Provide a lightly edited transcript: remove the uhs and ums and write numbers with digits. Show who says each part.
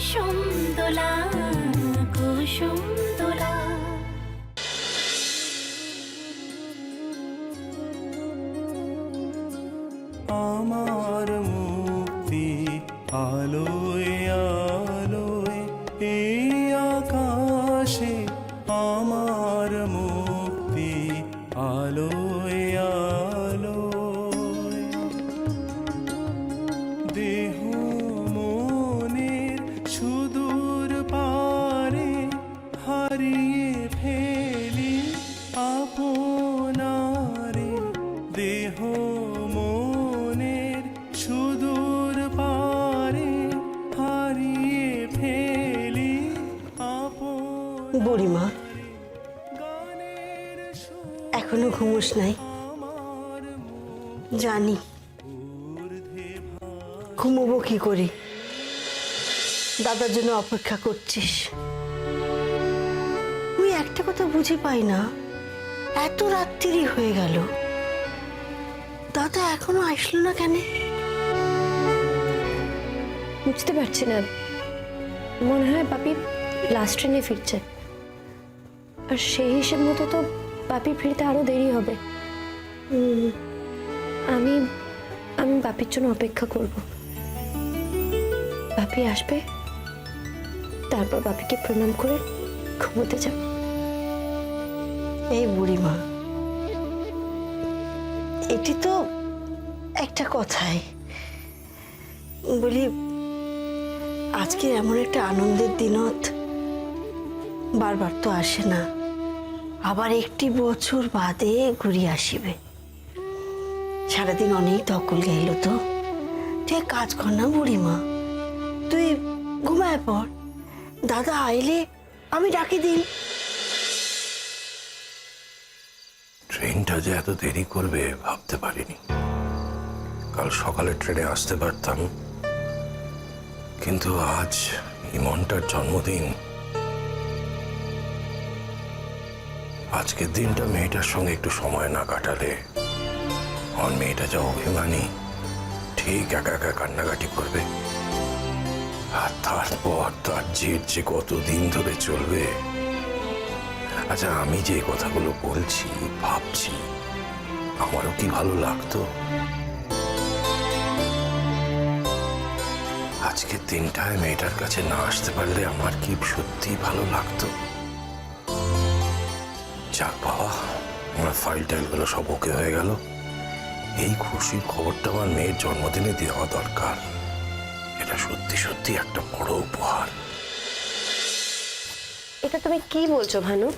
Speaker 1: কুসুম দোলা কুসুম দোলা।
Speaker 2: আমার মুক্তি আলোয় আলোয় এই আকাশে, আমার মুক্তি আলোয় আলোয়। দেহ মনের সুদূর পারে হারিয়ে ফেলি আপনারে, দেহ মনের সুদূর পারে হারিয়ে ফেলি আপন।
Speaker 3: বুড়িমা, এখনো ঘুমোস নাই? জানি ঘুমোবো কি করে, দাদার জন্য অপেক্ষা করছিস। তুই একটা কথা বুঝে পাই না, এত রাত্রি হয়ে গেল, দাদা এখনো আসলো না কেন?
Speaker 4: বুঝতে পারছি না, মনে হয় পাপি লাস্ট ট্রেনে ফিরছে, আর সেই হিসেব মতো তো পাপি ফিরতে আরো দেরি হবে। আমি আমি পাপির জন্য অপেক্ষা করব। পাপি আসবে, তারপর পাপিকে প্রণাম করে ঘুমোতে যাব।
Speaker 3: এই বুড়িমা, এটি তো একটা কথাই বলি, আজকে এমন একটা আনন্দের দিনত বারবার তো আসে না, আবার একটি বছর বাদে ঘুরিয়ে আসিবে। সারাদিন অনেক ধকল গেল তো, তুই কাজ কর না বুড়িমা, তুই ঘুমায় পর, দাদা আইলে আমি ডাকি দিন।
Speaker 5: ট্রেনটা যে এত দেরি করবে ভাবতে পারিনি। কাল সকালে ট্রেনে আসতে পারতাম, কিন্তু আজ ইমনটার জন্মদিন। আজকের দিনটা মেয়েটার সঙ্গে একটু সময় না কাটালে, আর মেয়েটা যা অভিমানী, ঠিক একা একা কান্নাকাটি করবে, আর তারপর তার জেদ যে কতদিন ধরে চলবে। আচ্ছা, আমি যে কথাগুলো বলছি ভাবছি, আমারও কি ভালো লাগতো? আজকের দিনটায় মেয়েটার কাছে না আসতে পারলে আমার কি সত্যি ভালো লাগতো? যাক বাবা, আমার ফাইল টাইলগুলো সব ওকে হয়ে গেল। এই খুশির খবরটা আমার মেয়ের জন্মদিনে দেওয়া দরকার। এটা সত্যি সত্যি একটা বড় উপহার।
Speaker 4: এটা তুমি কি বলছো ভানু?